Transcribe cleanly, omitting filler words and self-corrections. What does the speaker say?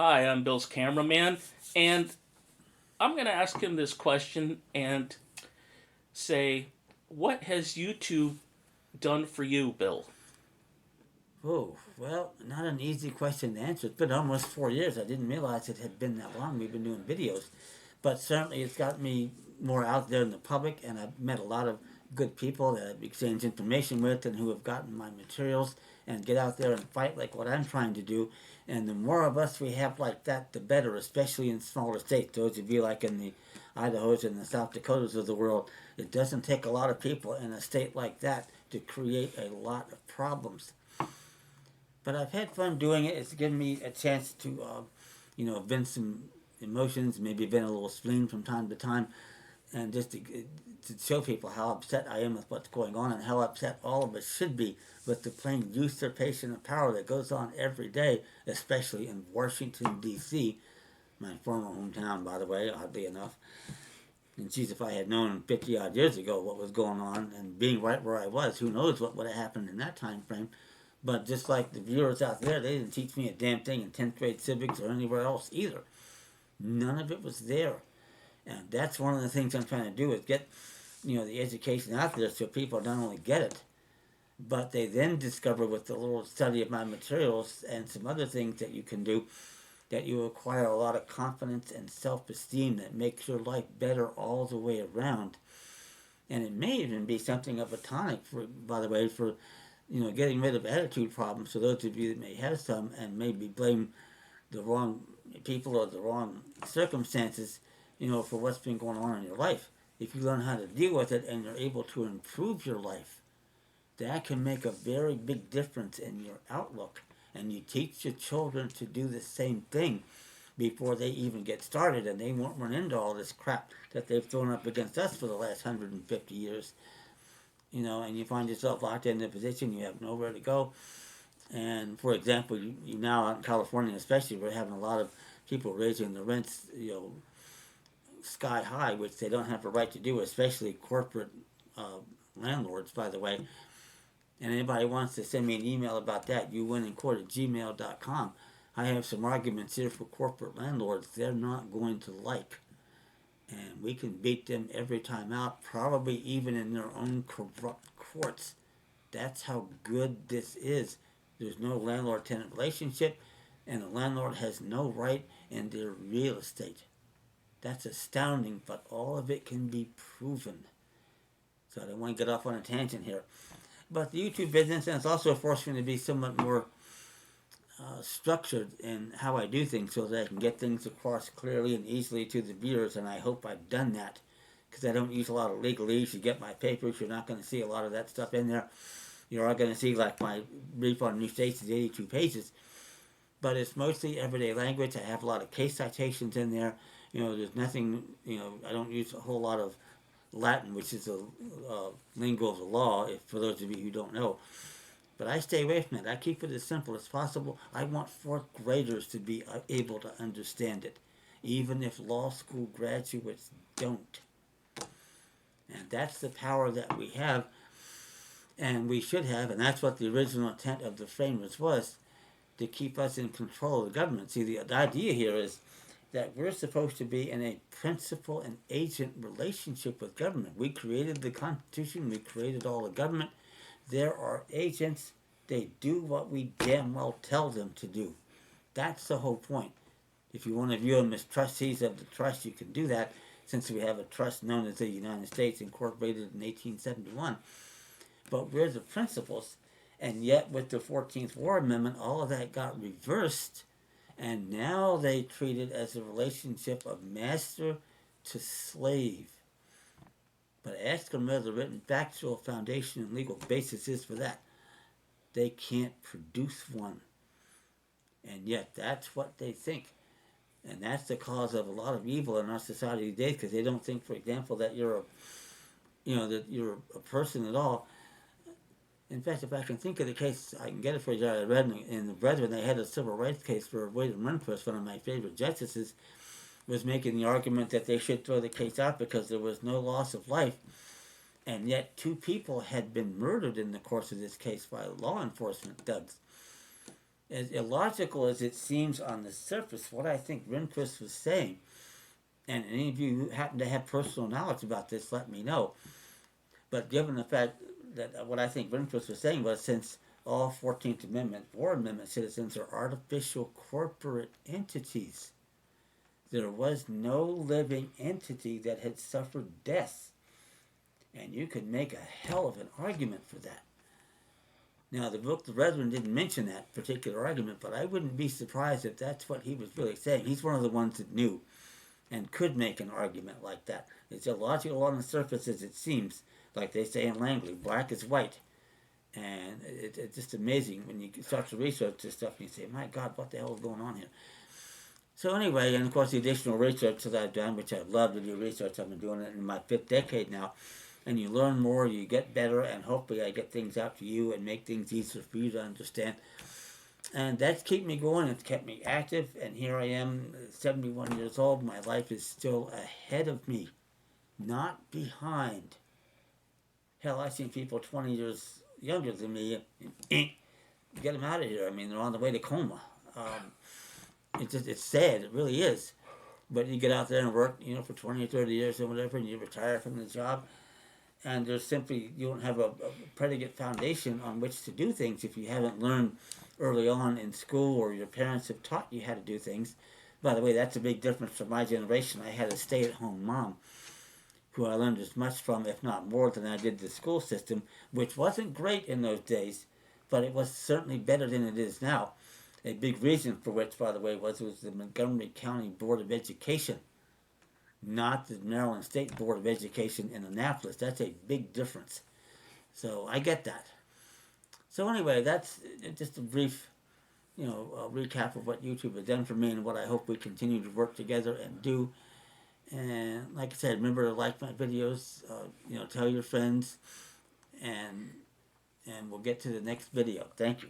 Hi, I'm Bill's cameraman, and I'm going to ask him this question and say, what has YouTube done for you, Bill? Oh, well, not an easy question to answer. It's been almost 4 years. I didn't realize it had been that long we've been doing videos. But certainly it's got me more out there in the public, and I've met a lot of good people that I've exchanged information with and who have gotten my materials and get out there and fight like what I'm trying to do. And the more of us we have like that, the better, especially in smaller states. Those of you like in the Idahos and the South Dakotas of the world, it doesn't take a lot of people in a state like that to create a lot of problems. But I've had fun doing it. It's given me a chance to, vent some emotions, maybe vent a little spleen from time to time, and just to show people how upset I am with what's going on and how upset all of us should be with the plain usurpation of power that goes on every day, especially in Washington, D.C., my former hometown, by the way, oddly enough. And geez, if I had known 50 odd years ago what was going on and being right where I was, who knows what would have happened in that time frame. But just like the viewers out there, they didn't teach me a damn thing in 10th grade civics or anywhere else either. None of it was there. And that's one of the things I'm trying to do is get, the education out there so people not only get it, but they then discover with a little study of my materials and some other things that you can do that you acquire a lot of confidence and self-esteem that makes your life better all the way around. And it may even be something of a tonic, for, by the way, for getting rid of attitude problems. So those of you that may have some and maybe blame the wrong people or the wrong circumstances, for what's been going on in your life. If you learn how to deal with it and you're able to improve your life, that can make a very big difference in your outlook. And you teach your children to do the same thing before they even get started, and they won't run into all this crap that they've thrown up against us for the last 150 years. And you find yourself locked in a position you have nowhere to go. And for example, you now out in California, especially, we're having a lot of people raising the rents, sky high, which they don't have the right to do, especially corporate uh, landlords, by the way. And anybody wants to send me an email about that, you win in court at gmail.com. I have some arguments here for corporate landlords they're not going to like. And we can beat them every time out, probably even in their own corrupt courts. That's how good this is. There's no landlord tenant relationship, and the landlord has no right in their real estate. That's astounding, but all of it can be proven. So I don't want to get off on a tangent here. But the YouTube business has also forced me to be somewhat more structured in how I do things so that I can get things across clearly and easily to the viewers, and I hope I've done that because I don't use a lot of legalese. You get my papers, you're not going to see a lot of that stuff in there. You are going to see like my brief on new states is 82 pages, but it's mostly everyday language. I have a lot of case citations in there. There's nothing. I don't use a whole lot of Latin, which is a lingo of the law. If for those of you who don't know, but I stay away from it. I keep it as simple as possible. I want fourth graders to be able to understand it, even if law school graduates don't. And that's the power that we have, and we should have, and that's what the original intent of the framers was, to keep us in control of the government. See, the idea here is that we're supposed to be in a principal and agent relationship with government. We created the Constitution, we created all the government. There are agents, they do what we damn well tell them to do. That's the whole point. If you want to view them as trustees of the trust, you can do that since we have a trust known as the United States, incorporated in 1871. But we're the principals, and yet with the 14th War Amendment, all of that got reversed, and now they treat it as a relationship of master to slave. But ask them whether the written factual foundation and legal basis is for that. They can't produce one. And yet that's what they think. And that's the cause of a lot of evil in our society today, because they don't think, for example, that that you're a person at all. In fact, if I can think of the case, I can get it for you. I read in the Brethren, they had a civil rights case where William Rehnquist, one of my favorite justices, was making the argument that they should throw the case out because there was no loss of life. And yet 2 people had been murdered in the course of this case by law enforcement thugs. as illogical as it seems on the surface, what I think Rehnquist was saying, and any of you who happen to have personal knowledge about this, let me know. But given the fact that what I think Rehnquist was saying was, since all 14th Amendment, War Amendment citizens are artificial corporate entities, there was no living entity that had suffered death. And you could make a hell of an argument for that. Now, the book The Brethren didn't mention that particular argument, but I wouldn't be surprised if that's what he was really saying. He's one of the ones that knew and could make an argument like that. It's illogical on the surface as it seems, like they say in Langley, black is white. And it's just amazing when you start to research this stuff and you say, my God, what the hell is going on here? So anyway, and of course the additional research that I've done, which I love to do research, I've been doing it in my 5th decade now, and you learn more, you get better, and hopefully I get things out to you and make things easier for you to understand. And that's kept me going, it's kept me active, and here I am, 71 years old, my life is still ahead of me, not behind. Hell, I've seen people 20 years younger than me, and get them out of here. I mean, they're on the way to coma. It's sad, it really is. But you get out there and work, for 20 or 30 years or whatever, and you retire from the job, and there's simply, you don't have a predicate foundation on which to do things if you haven't learned early on in school or your parents have taught you how to do things. By the way, that's a big difference from my generation. I had a stay-at-home mom who I learned as much from, if not more, than I did the school system, which wasn't great in those days, but it was certainly better than it is now. A big reason for which, by the way, was the Montgomery County Board of Education, not the Maryland State Board of Education in Annapolis. That's a big difference. So I get that. So anyway, that's just a brief, recap of what YouTube has done for me and what I hope we continue to work together and do. And like I said, remember to like my videos, tell your friends, and we'll get to the next video. Thank you.